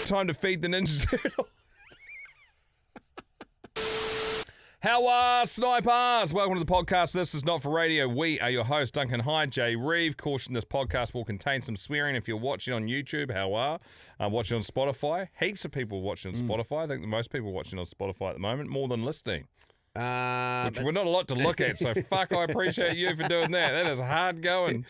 time to feed the Ninja Turtle. How are snipers? Welcome to the podcast. This is Not For Radio. We are your hosts, Dunc and Hi, Jay Reeve. Caution, this podcast will contain some swearing. If you're watching on YouTube, how are? Watching on Spotify. Heaps of people watching on Spotify. I think most people watching on Spotify at the moment, more than listening. Which we're not a lot to look at, so fuck, I appreciate you for doing that. That is hard going.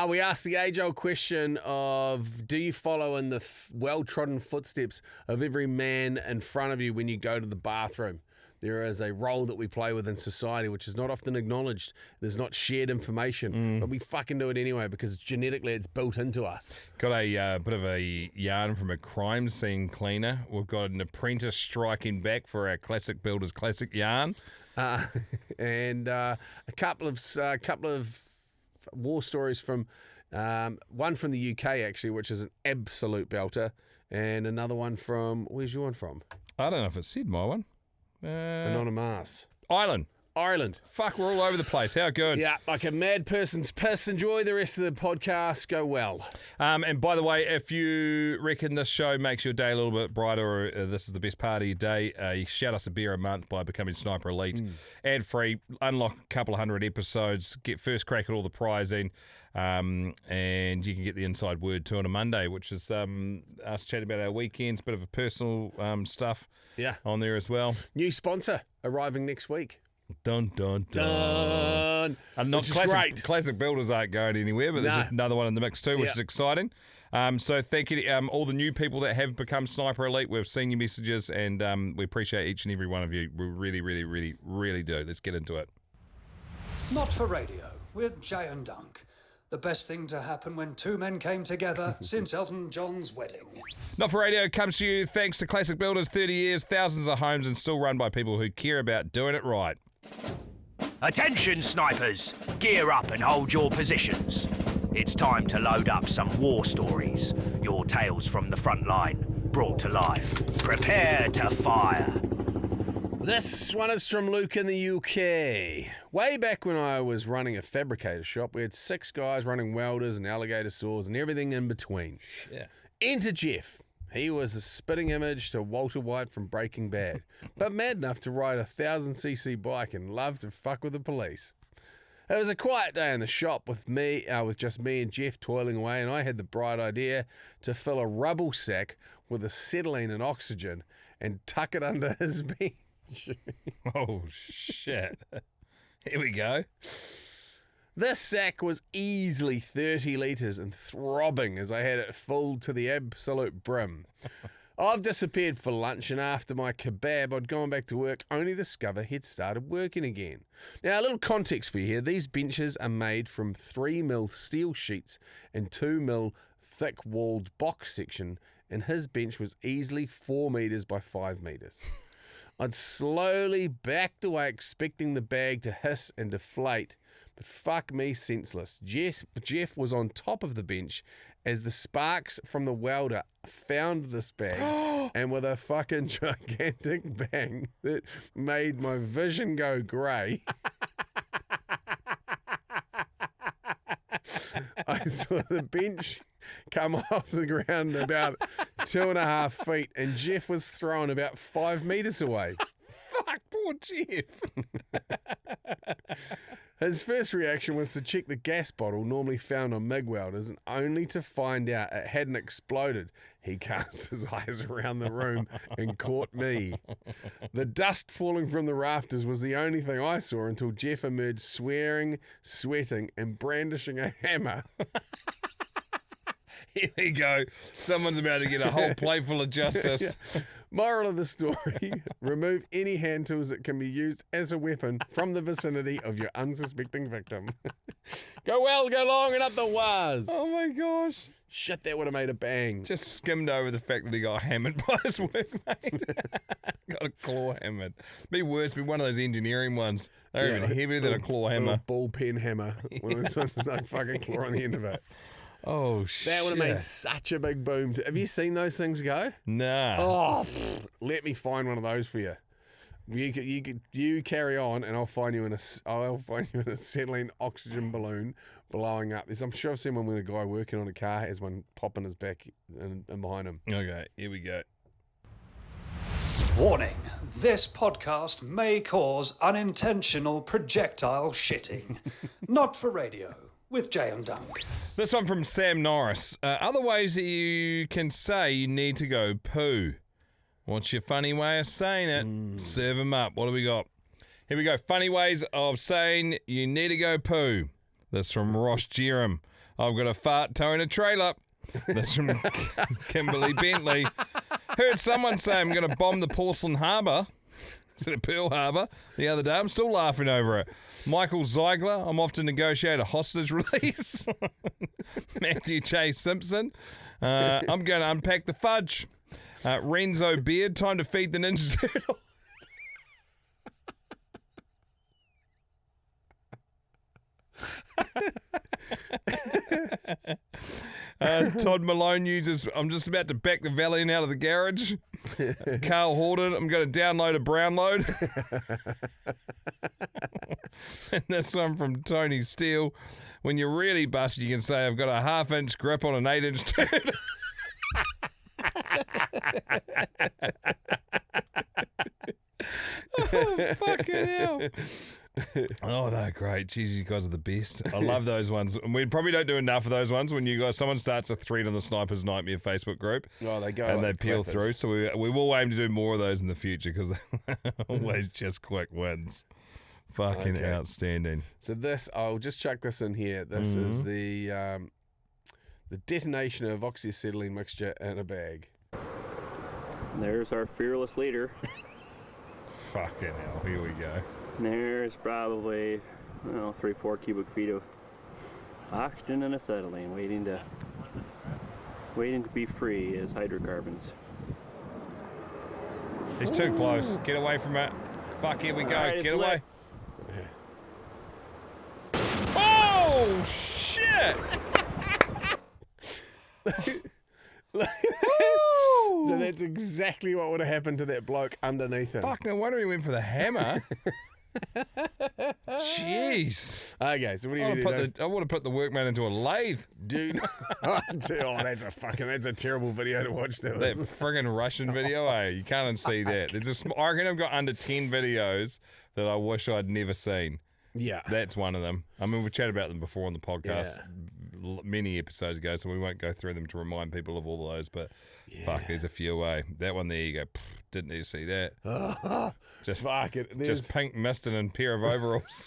We asked the age-old question of, do you follow in the well-trodden footsteps of every man in front of you when you go to the bathroom? There is a role that we play within society which is not often acknowledged. There's not shared information, but we fucking do it anyway because genetically it's built into us. Got a bit of a yarn from a crime scene cleaner. We've got an apprentice striking back for our Classic Builders Classic yarn. And a couple of war stories from one from the UK actually, which is an absolute belter, and another one from, where's your one from? I don't know if it said my one. Anonymous. Ireland. Fuck, we're all over the place. How good? Yeah, like a mad person's piss. Enjoy the rest of the podcast. Go well. And by the way, if you reckon this show makes your day a little bit brighter, or this is the best part of your day, shout us a beer a month by becoming Sniper Elite. Ad-free, unlock a couple of 100 episodes, get first crack at all the prizing, and you can get the inside word too on a Monday, which is us chatting about our weekends, bit of a personal stuff on there as well. New sponsor arriving next week. Dun, dun, dun. And not great. Classic Builders aren't going anywhere, but there's just another one in the mix too, which is exciting. So thank you to all the new people that have become Sniper Elite. We've seen your messages, and we appreciate each and every one of you. We really, really, really, really do. Let's get into it. Not For Radio with Jay and Dunc. The best thing to happen when two men came together since Elton John's wedding. Not For Radio comes to you thanks to Classic Builders, 30 years, thousands of homes, and still run by people who care about doing it right. Attention snipers, gear up and hold your positions. It's time to load up some war stories, your tales from the front line, brought to life. Prepare to fire. This one is from Luke in the UK. Way back when I was running a fabricator shop, we had 6 guys running welders and alligator saws and everything in between. Yeah. Enter Jeff. He was a spitting image to Walter White from Breaking Bad, but mad enough to ride a 1000cc bike and loved to fuck with the police. It was a quiet day in the shop with just me and Jeff toiling away, and I had the bright idea to fill a rubble sack with acetylene and oxygen and tuck it under his bench. Oh, shit. Here we go. This sack was easily 30 litres and throbbing as I had it filled to the absolute brim. I've disappeared for lunch, and after my kebab, I'd gone back to work only to discover he'd started working again. Now, a little context for you here. These benches are made from 3mm steel sheets and 2mm thick-walled box section, and his bench was easily 4 metres by 5 metres. I'd slowly backed away, expecting the bag to hiss and deflate, but fuck me senseless. Jeff was on top of the bench as the sparks from the welder found this bag, and with a fucking gigantic bang that made my vision go grey, I saw the bench come off the ground about 2.5 feet, and Jeff was thrown about 5 metres away. Fuck, poor Jeff. His first reaction was to check the gas bottle normally found on MIG welders, and only to find out it hadn't exploded. He cast his eyes around the room and caught me. The dust falling from the rafters was the only thing I saw until Jeff emerged swearing, sweating, and brandishing a hammer. Here we go. Someone's about to get a whole plate full of justice. Moral of the story, remove any hand tools that can be used as a weapon from the vicinity of your unsuspecting victim. Go well, go long, and up the wires. Oh my gosh. Shit, that would have made a bang. Just skimmed over the fact that he got hammered by his workmate. Got a claw hammered. Be worse, be one of those engineering ones. They're even heavier than a claw hammer. A ball pen hammer. One of those ones with no fucking claw on the end of it. Oh, shit. That would have made such a big boom. Have you seen those things go? Nah. Oh, let me find one of those for you. You carry on, and I'll find you in a acetylene oxygen balloon blowing up. I'm sure I've seen one when a guy working on a car has one pop in his back and behind him. Okay, here we go. Warning, this podcast may cause unintentional projectile shitting. Not for radio, with Jay and Dunc. This one from Sam Norris. Other ways that you can say you need to go poo. What's your funny way of saying it? Serve them up. What do we got? Here we go. Funny ways of saying you need to go poo. This from Ross Jerem. I've got a fart towing a trailer. This from Kimberly Bentley. Heard someone say I'm going to bomb the Porcelain Harbour instead of Pearl Harbour the other day. I'm still laughing over it. Michael Ziegler. I'm off to negotiate a hostage release. Matthew Chase Simpson. I'm going to unpack the fudge. Renzo Beard. Time to feed the Ninja Turtle. Todd Malone uses, I'm just about to back the Valiant out of the garage. Carl Horton, I'm going to download a brown load. And this one from Tony Steele. When you're really busted, you can say, I've got a 1/2-inch grip on an 8-inch turd. Oh, fucking hell. Oh, they're great. Jeez, you guys are the best. I love those ones. And we probably don't do enough of those ones when you guys, someone starts a thread on the Sniper's Nightmare Facebook group. Oh, they go and like they peel clappers. through. So we will aim to do more of those in the future because they're always just quick wins. Fucking Okay. outstanding. So this, I'll just chuck this in here. This is the detonation of oxyacetylene mixture in a bag. There's our fearless leader. Fucking hell. Here we go. There's probably 3-4 cubic feet of oxygen and acetylene waiting to be free as hydrocarbons. He's too close. Get away from it. Fuck, here we go. All right, it's Get away. lit. Oh, shit. So that's exactly what would have happened to that bloke underneath him. Fuck, no wonder he went for the hammer. Jeez. Okay, so what do you I need would to do? have put the workman into a lathe. Dude, that's a terrible video to watch. Though. That friggin' Russian video, you can't unsee that. I reckon I've got under 10 videos that I wish I'd never seen. Yeah. That's one of them. I mean, we've chatted about them before on the podcast many episodes ago, so we won't go through them to remind people of all those, but fuck, there's a few away. That one there, you go, didn't need to see that. Just Fuck it. Just pink mist and a pair of overalls.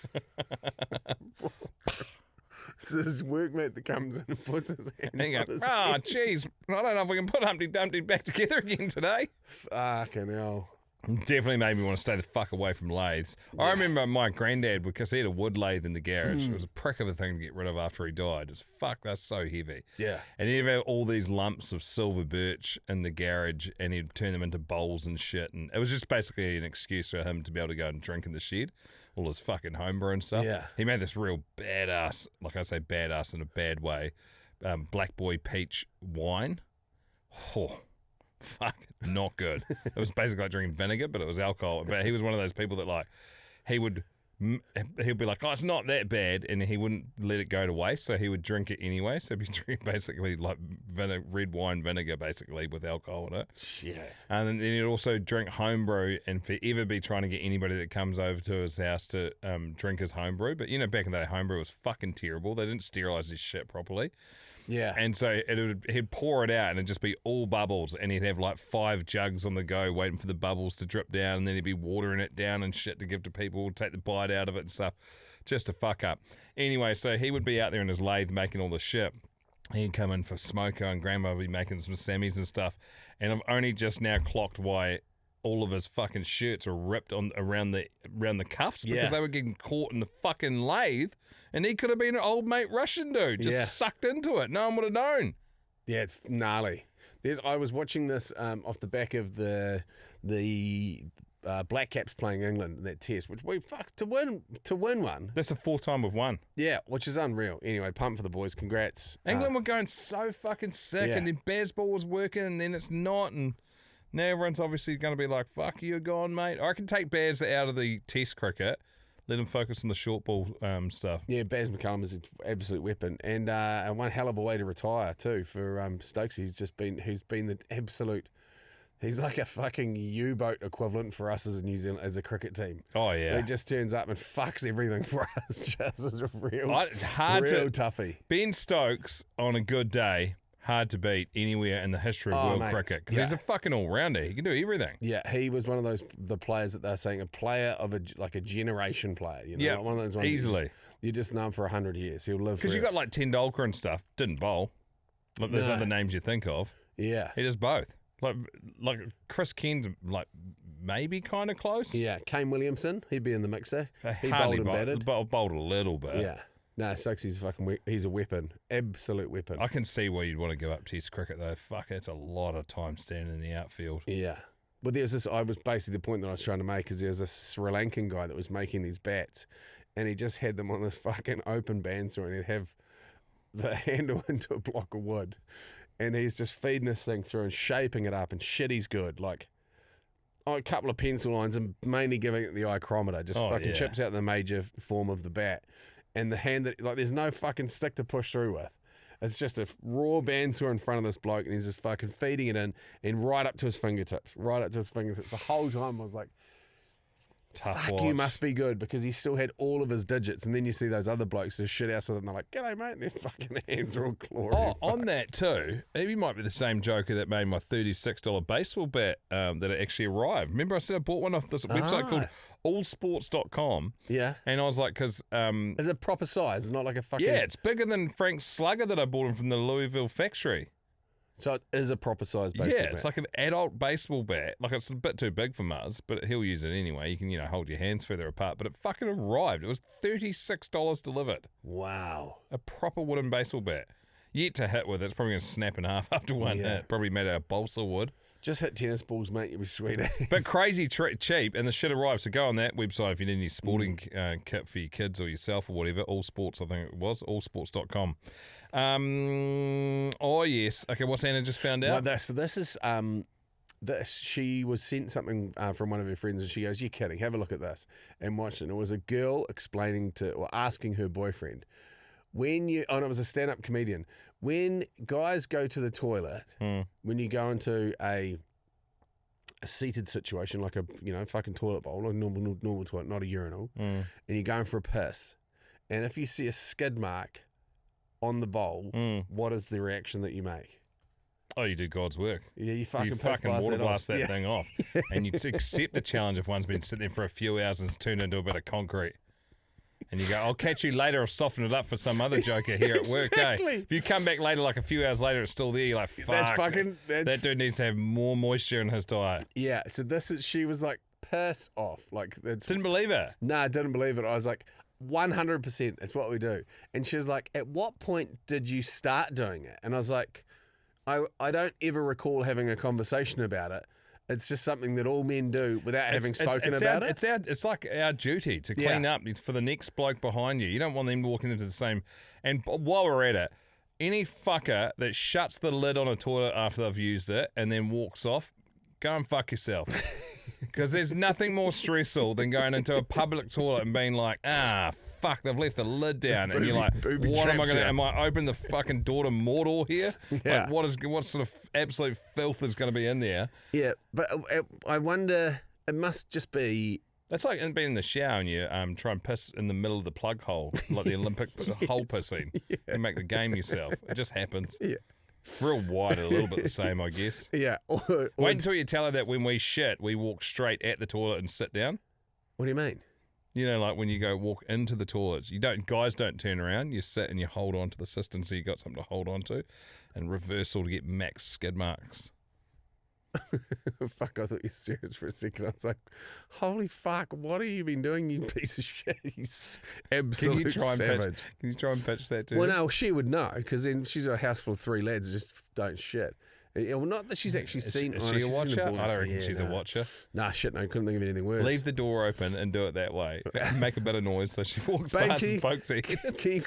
It's this workmate that comes in and puts his hands And you on go, his oh, jeez, I don't know if we can put Humpty Dumpty back together again today. Fucking hell. Definitely made me want to stay the fuck away from lathes. I remember my granddad, because he had a wood lathe in the garage. It was a prick of a thing to get rid of after he died. Just fuck, that's so heavy. Yeah. And he'd have all these lumps of silver birch in the garage, and he'd turn them into bowls and shit. And it was just basically an excuse for him to be able to go and drink in the shed, all his fucking homebrew and stuff. Yeah. He made this real badass, like I say, badass in a bad way, Black Boy Peach wine. Oh. Fuck, not good. It was basically like drinking vinegar, but it was alcohol. But he was one of those people that like, he'd be like, oh, it's not that bad, and he wouldn't let it go to waste, so he would drink it anyway. So he'd drink basically like red wine vinegar, basically with alcohol in it. Shit. And then he'd also drink homebrew, and forever be trying to get anybody that comes over to his house to drink his homebrew. But you know, back in the day, homebrew was fucking terrible. They didn't sterilize his shit properly. Yeah. And so he'd pour it out and it'd just be all bubbles, and he'd have like 5 jugs on the go waiting for the bubbles to drip down, and then he'd be watering it down and shit to give to people, take the bite out of it and stuff, just to fuck up. Anyway, so he would be out there in his lathe making all the shit. He'd come in for Smoko, and Grandma would be making some Sammies and stuff, and I've only just now clocked why all of his fucking shirts are ripped around the cuffs, because they were getting caught in the fucking lathe. And he could have been an old mate Russian dude, just sucked into it. No one would have known. Yeah, it's gnarly. I was watching this off the back of the Black Caps playing England in that test, which to win one. That's the 4th time we've won. Yeah, which is unreal. Anyway, pump for the boys. Congrats. England were going so fucking sick, and then baseball was working, and then it's not, and now everyone's obviously going to be like, fuck, you're gone, mate. I can take Baz out of the test cricket. Let him focus on the short ball stuff. Yeah, Baz McCullum is an absolute weapon, and one hell of a way to retire too for Stokes. He's been the absolute. He's like a fucking U-boat equivalent for us as a New Zealand as a cricket team. Oh yeah, he just turns up and fucks everything for us. Just is a real toughie. Ben Stokes on a good day. Hard to beat anywhere in the history of world cricket because he's a fucking all-rounder. He can do everything. Yeah, he was one of the players that they're saying a player of a generation player. You know, yeah, like one of those ones easily. You just know him for 100 years. He'll live because you got like Tendulkar and stuff. Didn't bowl. Like there's other names you think of. Yeah, he does both. Like Chris Ken's like maybe kind of close. Yeah, Kane Williamson, he'd be in the mixer. He hardly bowled and batted. Bowled a little bit. Yeah. No, Stokes, he's a weapon. Absolute weapon. I can see why you'd want to give up Test cricket, though. Fuck, it's a lot of time standing in the outfield. Yeah. But I was basically the point that I was trying to make is there's a Sri Lankan guy that was making these bats, and he just had them on this fucking open bandsaw, and he'd have the handle into a block of wood, and he's just feeding this thing through and shaping it up, and shit, he's good. Like, a couple of pencil lines and mainly giving it the ichrometer, just chips out the major form of the bat. And the hand that, like, there's no fucking stick to push through with. It's just a raw bandsaw in front of this bloke, and he's just fucking feeding it in and right up to his fingertips. The whole time I was like, tough fuck, watch. you must be good, because he still had all of his digits. And then you see those other blokes just shit out with it, and they're like, g'day, mate. And their fucking hands are all clawed. Oh, on that too, he might be the same joker that made my $36 baseball bat that it actually arrived. Remember I said I bought one off this website called allsports.com. Yeah. And I was like, because... is it proper size? It's not like a fucking... Yeah, it's bigger than Frank's Slugger that I bought him from the Louisville factory. So it is a proper size baseball bat. Yeah, it's like an adult baseball bat. Like, it's a bit too big for Muzz, but he'll use it anyway. You can, hold your hands further apart. But it fucking arrived. It was $36 delivered. Wow. A proper wooden baseball bat. Yet to hit with it. It's probably going to snap in half after one hit. Probably made out of balsa wood. Just hit tennis balls, mate. You'll be sweet. But crazy cheap, and the shit arrives. So go on that website if you need any sporting kit for your kids or yourself or whatever. All Sports, I think it was. Allsports.com. Oh, yes. Okay, what's Anna just found out? No, so this is... she was sent something from one of her friends, and she goes, "You're kidding, have a look at this," and watched it. And it was a girl asking her boyfriend, and it was a stand-up comedian, when guys go to the toilet, when you go into a seated situation, like a fucking toilet bowl, like a normal toilet, not a urinal, and you're going for a piss, and if you see a skid mark on the bowl, what is the reaction that you make? Oh, you do God's work. Yeah, you fucking water blast that thing off. And you accept the challenge if one's been sitting there for a few hours and it's turned into a bit of concrete. And you go, I'll catch you later or soften it up for some other joker here at work. Exactly. If you come back later, like a few hours later, it's still there, you're like, fuck. That dude needs to have more moisture in his diet. Yeah, so she was like, piss off. Like, didn't believe it. No, I didn't believe it. I was like, 100%, that's what we do. And she was like, at what point did you start doing it? And I was like, I don't ever recall having a conversation about it. It's just something that all men do without having spoken about it. It's like our duty to clean up for the next bloke behind you. You don't want them walking into the same. And while we're at it, any fucker that shuts the lid on a toilet after they've used it and then walks off, go and fuck yourself. Because there's nothing more stressful than going into a public toilet and being like, fuck, they've left the lid down. And you're like, what am I going to, am I open the fucking door to Mordor here? Yeah. Like, what sort of absolute filth is going to be in there? Yeah, but I wonder, it must just be... That's like being in the shower and you try and piss in the middle of the plug hole, like the Olympic hole pissing. Yeah. You make the game yourself. It just happens. Yeah. Real wide, a little bit the same, I guess. Yeah. Wait until you tell her that when we shit, we walk straight at the toilet and sit down. What do you mean? Like when you go walk into the toilet, guys don't turn around. You sit and you hold on to the cistern so you got something to hold on to, and reversal to get max skid marks. Fuck, I thought you were serious for a second. I was like, holy fuck, what have you been doing, you piece of shit? You absolute savage. Can you try and pitch that to her? Well, no, she would know, because then she's got a house full of 3 lads that just don't shit. Well, not that she's actually seen... Is she a watcher? I don't reckon she's a watcher. Nah, shit, no, couldn't think of anything worse. Leave the door open and do it that way. Make a bit of noise so she walks past and pokes it. Can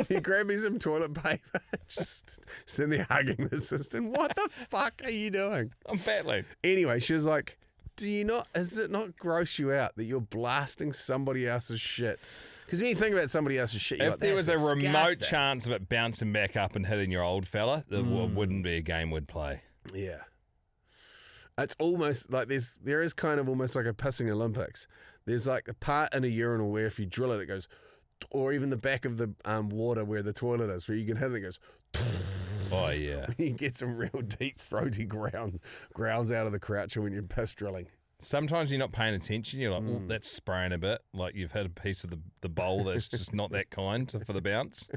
you grab me some toilet paper? Just sitting there hugging the cistern. What the fuck are you doing? I'm battling. Anyway, she was like, Does it not gross you out that you're blasting somebody else's shit? Because when you think about somebody else's shit, you're If like, there was a "That's remote disgusting." chance of it bouncing back up and hitting your old fella, there wouldn't be a game we'd play. Yeah. It's almost like there is kind of almost like a pissing Olympics. There's like a part in a urinal where if you drill it, it goes, or even the back of the water where the toilet is, where you can hit it, it goes. Oh, yeah. You get some real deep, throaty growls out of the croucher when you're piss drilling. Sometimes you're not paying attention. You're like, oh, that's spraying a bit. Like you've hit a piece of the bowl that's just not that kind for the bounce.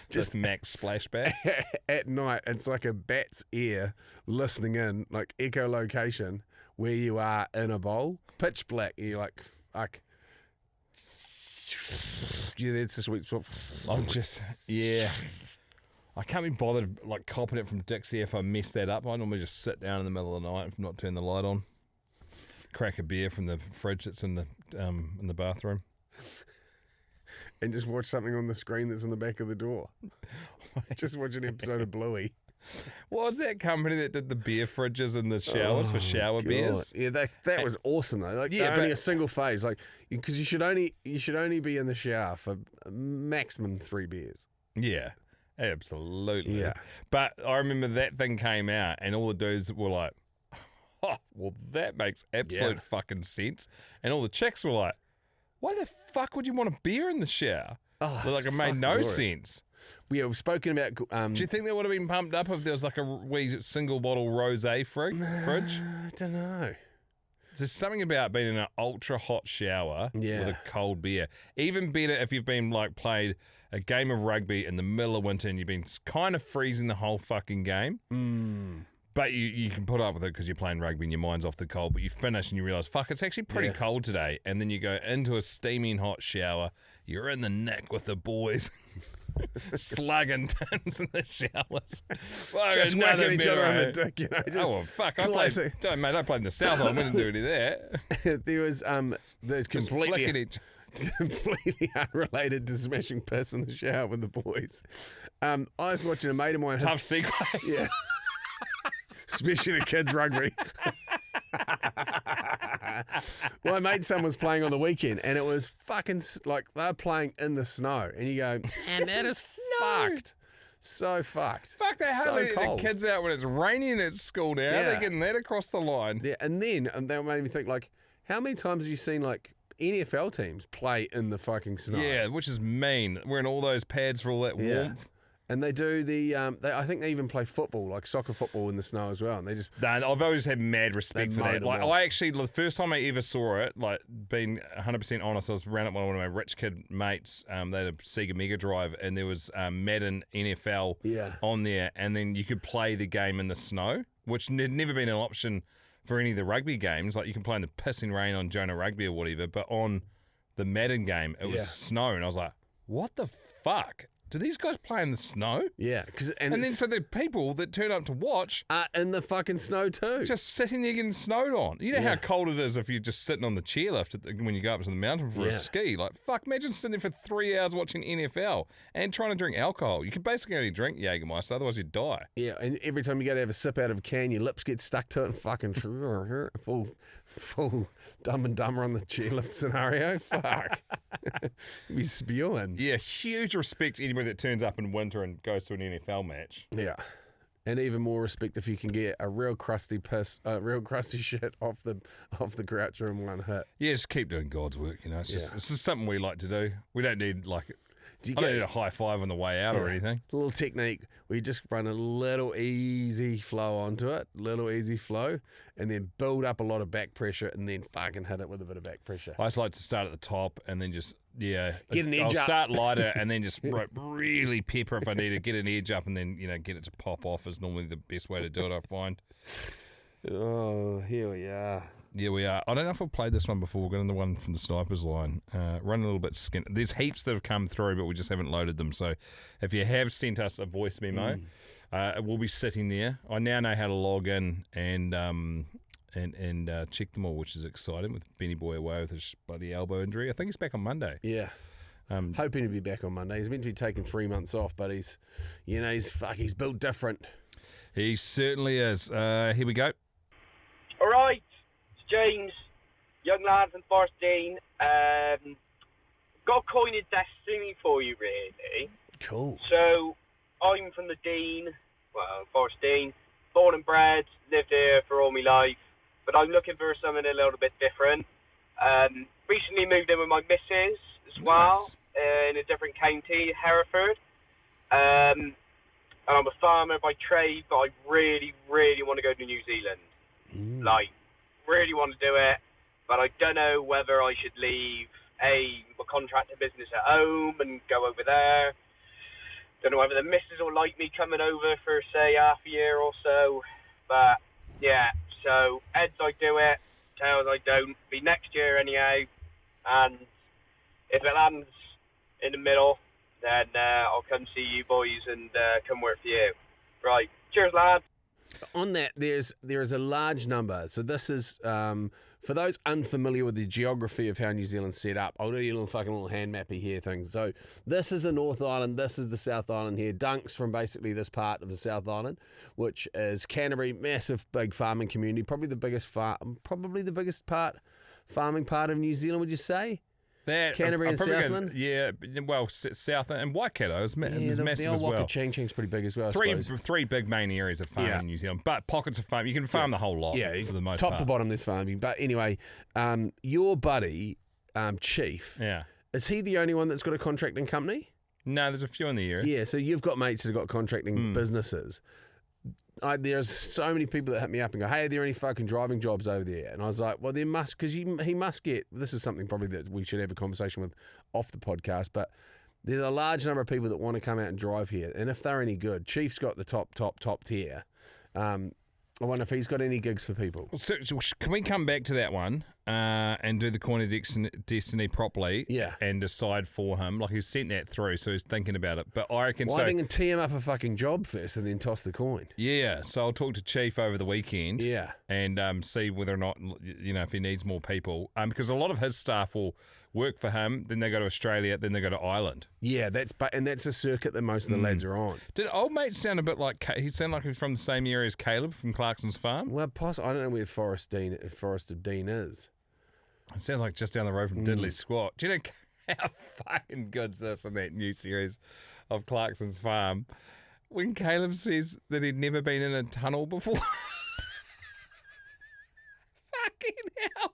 Just max splashback. At night, it's like a bat's ear listening in, like echolocation, where you are in a bowl, pitch black. And you're like, fuck. Yeah, that's a sweet spot. I can't be bothered like copping it from Dixie if I mess that up. I normally just sit down in the middle of the night and not turn the light on. Crack a beer from the fridge that's in the bathroom. And just watch something on the screen that's in the back of the door. Just watch an episode of Bluey. What was that company that did the beer fridges in the showers for shower beers? Yeah, that was awesome though. Like, Yeah, only but- a single phase, like because you should only be in the shower for a maximum 3 beers. Yeah, absolutely. Yeah. But I remember that thing came out and all the dudes were like, oh, well, that makes absolute fucking sense. And all the chicks were like, why the fuck would you want a beer in the shower? Oh, Like, it it's made fucking no glorious. sense. We've spoken about. Do you think they would have been pumped up if there was like a wee single bottle rosé fridge? I don't know. There's something about being in an ultra hot shower with Yeah. a cold beer. Even better if you've been like played a game of rugby in the middle of winter and you've been kind of freezing the whole fucking game. But you can put up with it because you're playing rugby and your mind's off the cold. But you finish and you realise, fuck, it's actually pretty cold today. And then you go into a steaming hot shower. You're in the neck with the boys. Slugging tins in the showers. Just Another whacking each other on the beer, dick, you know. Oh, Just well, fuck. I classic. played in the South. I wouldn't do any of that. There was there's Just flicking completely each. completely unrelated to smashing piss in the shower with the boys. I was watching a mate of mine. Tough segue. Yeah. Especially the kids' rugby. My mate's son was playing on the weekend, and it was fucking like they're playing in the snow, and you go, man, that is fucked. So fucked. Fuck, they so hardly let the cold. kids out when it's raining at school now. Yeah. They're getting that across the line. Yeah, and then that made me think, like, how many times have you seen like NFL teams play in the fucking snow? Yeah, which is mean. Wearing all those pads for all that Yeah. warmth. And they do the, I think they even play football, like soccer football in the snow as well. And they just, No, I've always had mad respect They for mow that. them Like, off. I actually, the first time I ever saw it, like, being 100% honest, I was around at one of my rich kid mates. They had a Sega Mega Drive, and there was Madden NFL Yeah. on there, and then you could play the game in the snow, which had never been an option for any of the rugby games. Like, you can play in the pissing rain on Jonah Rugby or whatever, but on the Madden game, it was Yeah. snow, and I was like, what the fuck? Do these guys play in the snow? yeah. And And then it's, so the people that turn up to watch in the fucking snow too. just sitting there getting snowed on. You know Yeah. how cold it is if you're just sitting on the chairlift when you go up to the mountain for a Yeah. ski. Like, fuck, imagine sitting there for 3 hours watching NFL and trying to drink alcohol. You could basically only drink Jägermeister, otherwise you'd die. Yeah, and every time you go to have a sip out of a can, your lips get stuck to it and fucking full Dumb and Dumber on the chairlift scenario. Fuck. You'd be spewing. Yeah, huge respect to anybody that turns up in winter and goes to an NFL match. Yeah. And even more respect if you can get a real crusty shit off the croucher in one hit. Yeah, just keep doing God's work, you know. It's just, Yeah. it's just something we like to do. We don't need, like, Do you I don't get need a high five on the way out or anything. a little technique where you just run a little easy flow onto it, and then build up a lot of back pressure and then fucking hit it with a bit of back pressure. I just like to start at the top and then just, Get an edge I'll up. start lighter and then just really pepper if I need to get an edge up and then, get it to pop off is normally the best way to do it, I find. Oh, here we are. Yeah, we are. I don't know if I've played this one before. We're going to the one from the Snipers line. Run a little bit skin. There's heaps that have come through, but we just haven't loaded them. So if you have sent us a voice memo, it will be sitting there. I now know how to log in and check them all, which is exciting with Benny Boy away with his bloody elbow injury. I think he's back on Monday. Yeah. Hoping to be back on Monday. He's meant to be taking 3 months off, but he's built different. He certainly is. Here we go. All right, James, young lad from Forest Dean. Got a coin of destiny for you, really. Cool. So, I'm from the Dean, Forest Dean, born and bred, lived here for all my life, but I'm looking for something a little bit different. Recently moved in with my missus as well, in a different county, Hereford. And I'm a farmer by trade, but I really, really want to go to New Zealand. Like, really want to do it, but I don't know whether I should leave my contractor business at home and go over there. Don't know whether the missus will like me coming over for, say, half a year or so. But, yeah, so heads I do it, tails I don't. Be next year anyhow. And if it lands in the middle, then I'll come see you boys and come work for you. Right. Cheers, lads. On that, there is a large number. So this is, for those unfamiliar with the geography of how New Zealand's set up, I'll do you a little hand mappy here thing. So this is the North Island, this is the South Island here. Dunc's from basically this part of the South Island, which is Canterbury, massive big farming community, probably the biggest farming part of New Zealand, would you say? That Canterbury and Southland? Yeah, well, Southland and Waikato is massive the old as well. Waka Ching Ching's pretty big as well, I suppose. Three big main areas of farming in New Zealand, but pockets of farm. You can farm the whole lot for the most part. Top to bottom, there's farming. But anyway, your buddy, Chief, is he the only one that's got a contracting company? No, there's a few in the area. Yeah, so you've got mates that have got contracting businesses. There's so many people that hit me up and go, hey, are there any fucking driving jobs over there? And I was like, well, there must, because he must get, this is something probably that we should have a conversation with off the podcast, but there's a large number of people that want to come out and drive here. And if they're any good, Chief's got the top tier. I wonder if he's got any gigs for people. So can we come back to that one and do the Coin of Destiny properly and decide for him? Like, he's sent that through, so he's thinking about it. But I reckon Why didn't tee him up a fucking job first and then toss the coin? Yeah, so I'll talk to Chief over the weekend and see whether or not, if he needs more people. Because a lot of his staff will work for him, then they go to Australia, then they go to Ireland. Yeah, that's a circuit that most of the lads are on. Did old mate sound a bit like, he sound like he's from the same area as Caleb from Clarkson's farm? Well, I don't know where Forest of Dean is. It sounds like just down the road from Diddley Squat. Do you know how fucking good's this in that new series of Clarkson's farm? When Caleb says that he'd never been in a tunnel before. Fucking hell.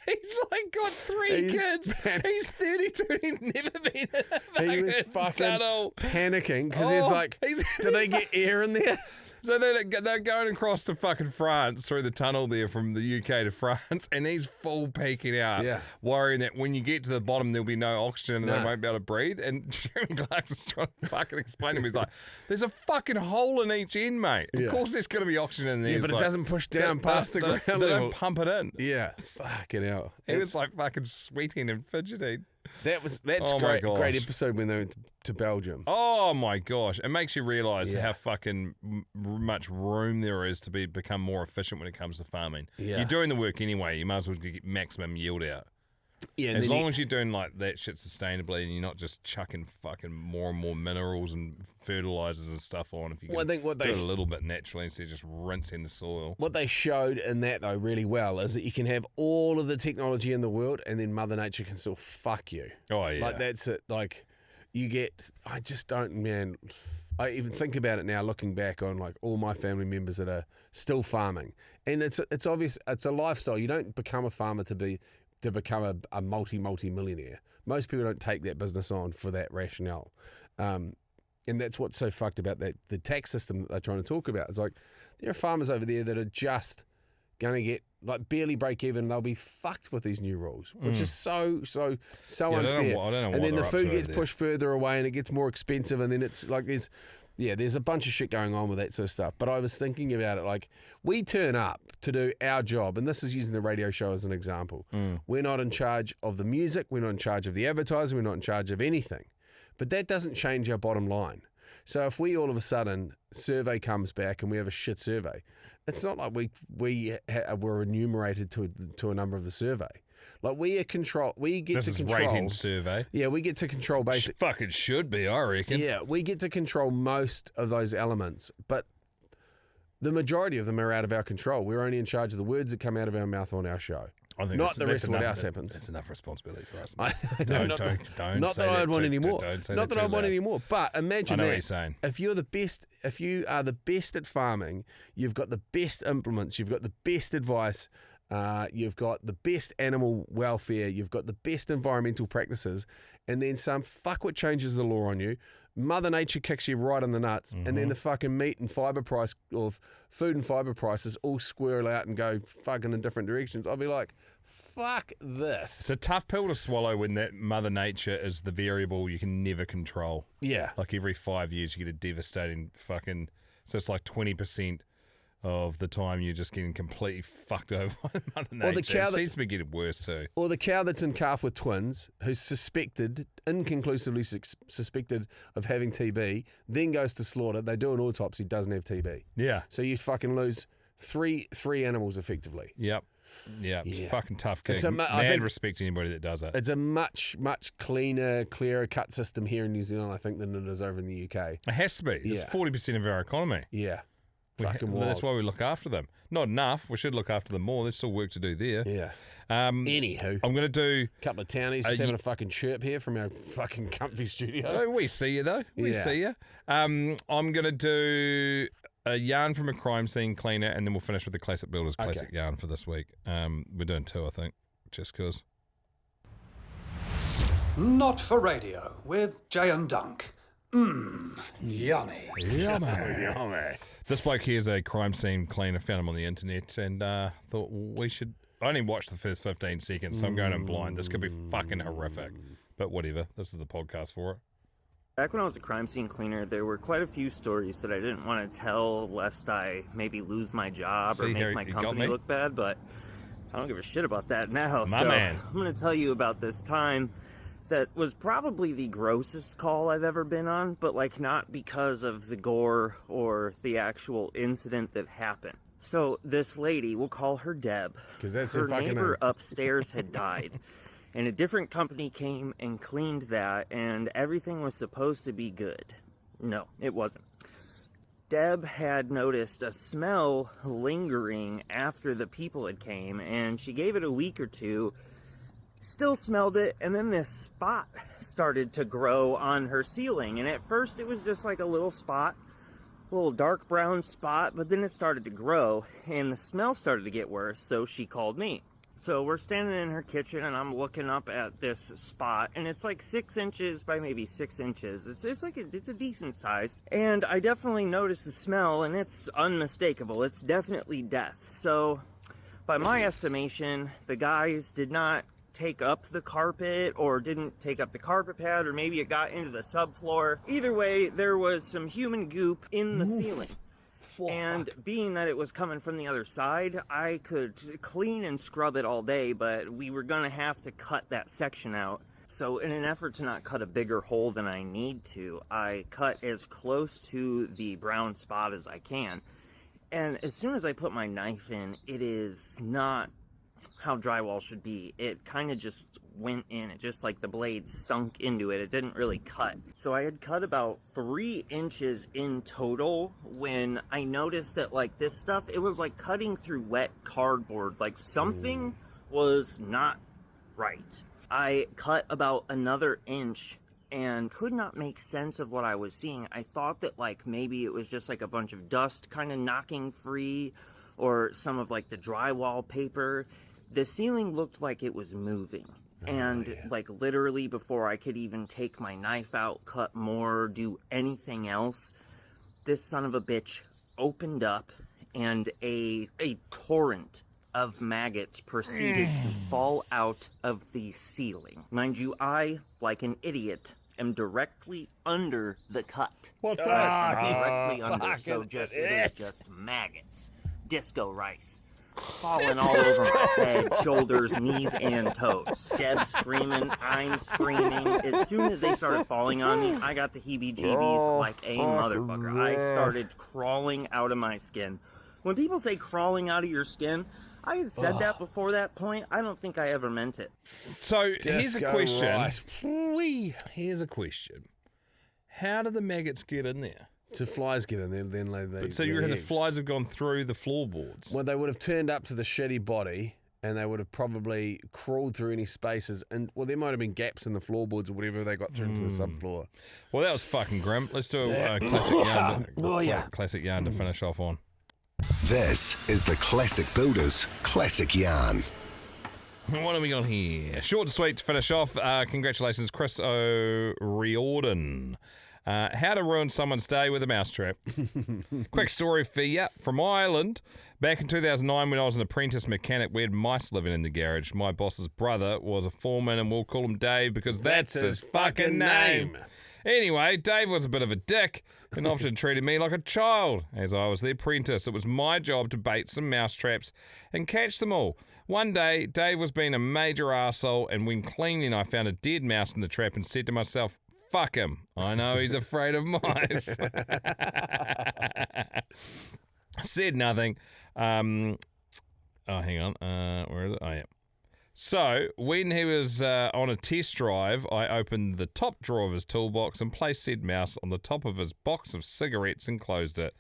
He's like got three kids. He's 32 and he's never been in a He was fucking tunnel. panicking because he's like, do they get air in there? So they're going across to fucking France through the tunnel there from the UK to France, and he's full peeking out, worrying that when you get to the bottom there'll be no oxygen and they won't be able to breathe. And Jeremy Clarkson's trying to fucking explain to him. He's like, there's a fucking hole in each end, mate. Of course there's going to be oxygen in there. Yeah, but it doesn't push down past the ground They level. don't pump it in. Yeah, fucking hell. He was like fucking sweating and fidgeting. That's Oh my gosh. great episode when they went to Belgium. Oh my gosh. It makes you realise how fucking much room there is to become more efficient when it comes to farming. Yeah. You're doing the work anyway. You might as well get maximum yield out. Yeah, as long as you're doing like that shit sustainably and you're not just chucking fucking more and more minerals and fertilizers and stuff on. If you can do it a little bit naturally instead of just rinsing the soil. What they showed in that though really well is that you can have all of the technology in the world and then Mother Nature can still fuck you. Oh yeah, like that's it. Like you get, I just don't, man. I even think about it now, looking back on like all my family members that are still farming, and it's obvious it's a lifestyle. You don't become a farmer to become a multi-millionaire. Most people don't take that business on for that rationale. And that's what's so fucked about the tax system that they're trying to talk about. It's like there are farmers over there that are just going to get like barely break even. They'll be fucked with these new rules, which is so unfair. I don't know and then the food gets pushed further away and it gets more expensive. And then it's like there's a bunch of shit going on with that sort of stuff. But I was thinking about it, like we turn up to do our job, and this is using the radio show as an example. We're not in charge of the music, we're not in charge of the advertising, we're not in charge of anything. But that doesn't change our bottom line. So if we all of a sudden survey comes back and we have a shit survey, it's not like we're enumerated to a number of the survey. Like we get to control. Rating survey. Yeah, we get to control basic. Fucking should be, I reckon. Yeah, we get to control most of those elements, but the majority of them are out of our control. We're only in charge of the words that come out of our mouth on our show. I think Not the rest of what enough- else happens. That's enough responsibility for us. I mate. know, Don't not say that I'd want too- any more. Don't say Not that too I want loud. any more. But I imagine know what that you're saying. if you are the best at farming, you've got the best implements, you've got the best advice, you've got the best animal welfare, you've got the best environmental practices, and then some fuckwit changes the law on you. Mother Nature kicks you right in the nuts, and then the fucking meat and fibre price, or food and fibre prices all squirrel out and go fucking in different directions. I'll be like, fuck this. It's a tough pill to swallow when that Mother Nature is the variable you can never control. Yeah. Like every 5 years, you get a devastating fucking. So it's like 20% of the time you're just getting completely fucked over by Mother Nature. Or the cow it that- seems to be getting worse too. Or the cow that's in calf with twins, who's inconclusively suspected of having TB, then goes to slaughter. They do an autopsy, doesn't have TB. Yeah. So you fucking lose three animals effectively. Yep. Yeah. Yeah. Fucking tough gig. It's a I Mad think respect to anybody that does it. it's a much cleaner, clearer cut system here in New Zealand, I think, than it is over in the UK. It has to be. It's Yeah. 40% of our economy. Yeah. That's wild. why we look after them. Not enough. We should look after them more. There's still work to do there. Yeah. I'm Anywho, going to do. couple of townies just having a fucking chirp here from our fucking comfy studio. Oh, we see you though. We Yeah. see you. I'm going to do a yarn from a crime scene cleaner, and then we'll finish with the classic builders classic yarn for this week. We're doing 2, I think, just because. Not for radio with Jay and Dunc. Yummy. This bloke here is a crime scene cleaner. Found him on the internet, and thought we should. I only watched the first 15 seconds, so I'm going in blind. This could be fucking horrific, but whatever. This is the podcast for it. Back when I was a crime scene cleaner, there were quite a few stories that I didn't want to tell lest I maybe lose my job or See, here, make my you got company me? look bad, but I don't give a shit about that now. My so man. I'm going to tell you about this time that was probably the grossest call I've ever been on, but like not because of the gore or the actual incident that happened. So this lady, we'll call her Deb, 'Cause that's her her fucking neighbor name. upstairs had died. And a different company came and cleaned that, and everything was supposed to be good. No, it wasn't. Deb had noticed a smell lingering after the people had came, and she gave it a week or two, still smelled it, and then this spot started to grow on her ceiling. And at first it was just like a little spot, a little dark brown spot, but then it started to grow, and the smell started to get worse, so she called me. So we're standing in her kitchen, and I'm looking up at this spot, and it's like 6 inches by maybe 6 inches. It's a decent size, and I definitely noticed the smell, and it's unmistakable. It's definitely death. So, by my estimation, the guys did not take up the carpet, or didn't take up the carpet pad, or maybe it got into the subfloor. Either way, there was some human goop in the ceiling. And being that it was coming from the other side, I could clean and scrub it all day, but we were going to have to cut that section out. So in an effort to not cut a bigger hole than I need to, I cut as close to the brown spot as I can. And as soon as I put my knife in, it is not how drywall should be. It kind of just went in. It just like the blade sunk into it. It didn't really cut. So I had cut about 3 inches in total when I noticed that like this stuff, it was like cutting through wet cardboard. Like something was not right. I cut about another inch and could not make sense of what I was seeing. I thought that like maybe it was just like a bunch of dust kind of knocking free, or some of like the drywall paper. The ceiling looked like it was moving. And like literally before I could even take my knife out, cut more, do anything else, this son of a bitch opened up, and a torrent of maggots proceeded to fall out of the ceiling. Mind you, I, like an idiot, am directly under the cut. What's Directly under, so it is just maggots. Disco rice. Falling all over my head, shoulders, knees, and toes. Deb's screaming, I'm screaming. As soon as they started falling on me, I got the heebie-jeebies like a motherfucker. I started crawling out of my skin. When people say crawling out of your skin, I had said that before that point. I don't think I ever meant it. So here's a Disco question. rice. Here's a question. How do the maggots get in there? So flies get in there, then they So you reckon the flies have gone through the floorboards? Well, they would have turned up to the shitty body, and they would have probably crawled through any spaces, and well, there might have been gaps in the floorboards or whatever they got through into the subfloor. Well, that was fucking grim. Let's do a classic yarn. Classic yarn to finish off on. This is the Classic Builders Classic Yarn. What have we got here? Short and sweet to finish off. Congratulations, Chris O'Riordan. How to ruin someone's day with a mousetrap. Quick story for you. From Ireland, back in 2009 when I was an apprentice mechanic, we had mice living in the garage. My boss's brother was a foreman, and we'll call him Dave because that's his fucking name. Anyway, Dave was a bit of a dick and often treated me like a child. As I was the apprentice, it was my job to bait some mousetraps and catch them all. One day, Dave was being a major arsehole, and when cleaning, I found a dead mouse in the trap and said to myself, fuck him. I know he's afraid of mice. Said nothing. Hang on. Where is it? Oh, yeah. So, when he was on a test drive, I opened the top drawer of his toolbox and placed said mouse on the top of his box of cigarettes and closed it.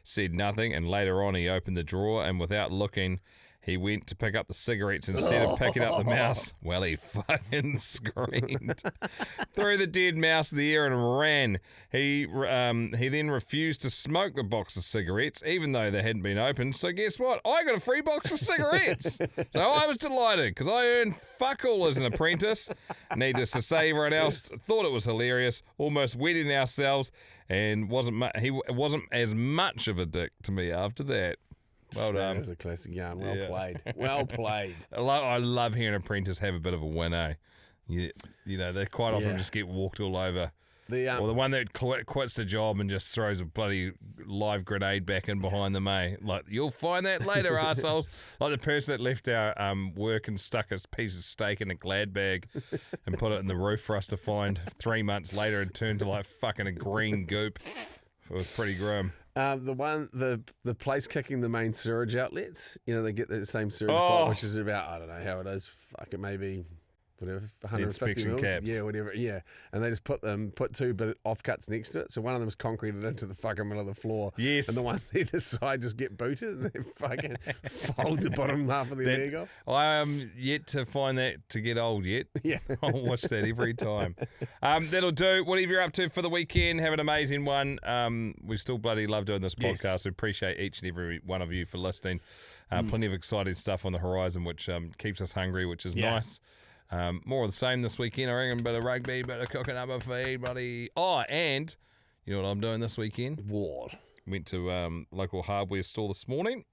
Said nothing, and later on he opened the drawer, and without looking, he went to pick up the cigarettes instead of picking up the mouse. Well, he fucking screamed. Threw the dead mouse in the air and ran. He then refused to smoke the box of cigarettes, even though they hadn't been opened. So guess what? I got a free box of cigarettes. So I was delighted because I earned fuck all as an apprentice. Needless to say, everyone else thought it was hilarious, almost wetting ourselves, and he wasn't as much of a dick to me after that. Well done. That is a classic yarn. Well played. Well played. I love hearing apprentices have a bit of a win, eh? You know, they quite often just get walked all over. Or the one that quits the job and just throws a bloody live grenade back in behind them, eh? Like, you'll find that later, arseholes. Like the person that left our work and stuck a piece of steak in a Glad bag and put it in the roof for us to find 3 months later and turned to like fucking a green goop. It was pretty grim. The place kicking the main sewage outlets, you know, they get the same sewage pipe, which is about, I don't know how it is, fuck it, maybe whatever, 150 mils. Caps. Yeah, whatever, yeah. And they just put two offcuts next to it. So one of them's concreted into the fucking middle of the floor. Yes. And the ones either side just get booted and they fucking fold the bottom half of the leg off. I am yet to find that to get old yet. Yeah. I'll watch that every time. That'll do. Whatever you're up to for the weekend, have an amazing one. We still bloody love doing this podcast. Yes. We appreciate each and every one of you for listening. Plenty of exciting stuff on the horizon, which keeps us hungry, which is nice. More of the same this weekend, I reckon. Bit of rugby, bit of cooking up a feed, buddy. Oh, and you know what I'm doing this weekend? What? Went to local hardware store this morning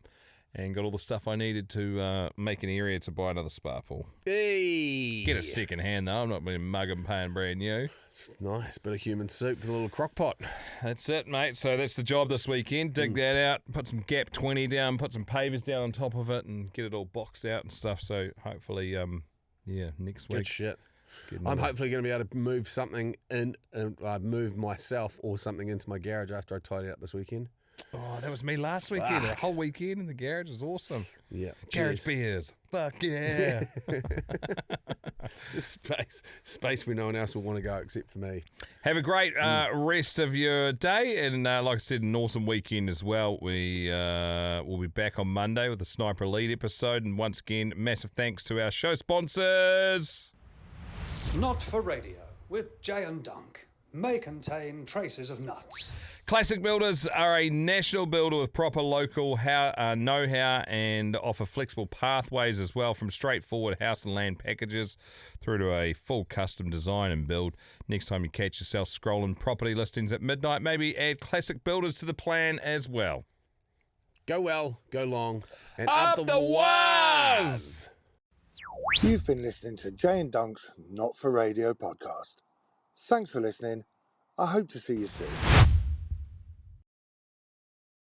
and got all the stuff I needed to make an area to buy another spa pool. Hey! Get a second hand, though. I'm not being mug and paying brand new. Nice. Bit of human soup with a little crock pot. That's it, mate. So that's the job this weekend. Dig that out, put some Gap 20 down, put some pavers down on top of it, and get it all boxed out and stuff. So hopefully... next week. Good shit. I'm hopefully going to be able to move something in, move myself or something into my garage after I tidy up this weekend. Oh, that was me last weekend. A whole weekend in the garage was awesome. Yeah. Garage beers. Fuck yeah. Just space where no one else will want to go except for me. Have a great rest of your day, and like I said, an awesome weekend as well. We will be back on Monday with the Sniper Elite episode, and once again, massive thanks to our show sponsors. Not for radio with Jay and Dunc. May contain traces of nuts. Classic Builders are a national builder with proper local know-how and offer flexible pathways as well, from straightforward house and land packages through to a full custom design and build. Next time you catch yourself scrolling property listings at midnight, maybe add Classic Builders to the plan as well. Go well, go long, and up the waz! You've been listening to Jay and Dunc's Not for Radio podcast. Thanks for listening. I hope to see you soon.